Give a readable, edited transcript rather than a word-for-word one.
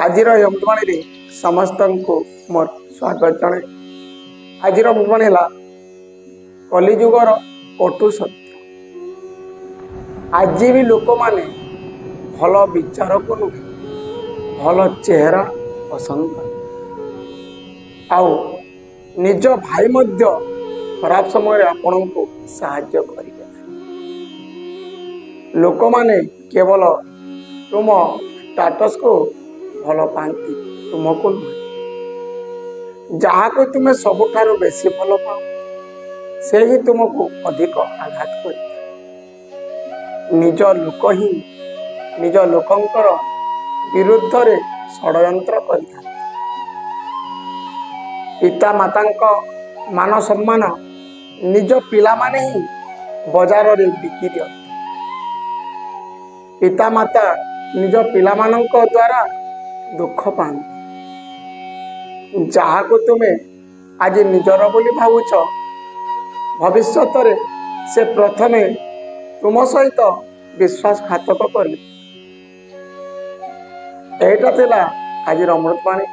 आजिर अमृतवाणी समस्त को मोर स्वागत जनाए। आजिर अमृतवाणी है कलिजुगर कटु सत्य। आज भी लोक माने भल विचार को नुहे भल चेहरा पसंद कर आउ निज भाई मध्य खराब समय आपण को साहाय्य करें। लोक माने केवल तुम स्टाटस को भल पाती तुमको नुहे। जहाँ को तुम्हें सबुठारु बेसी भल पाओ से ही तुमको अधिक आघात कर। निज लोक ही निज लोकंकर विरुद्ध रे षड्यंत्र करता। पिता माता मान सम्मान निज पिला माने ही बाजार रे बिकी दियो। पिता माता निज पिला मानक द्वारा दुख पाती। जहाँ को तुम्हें आज निजर बोली भावुच भविष्यत रे से प्रथमे तुम सहित विश्वासघातक कर। एटा थिला आज अमृतवाणी।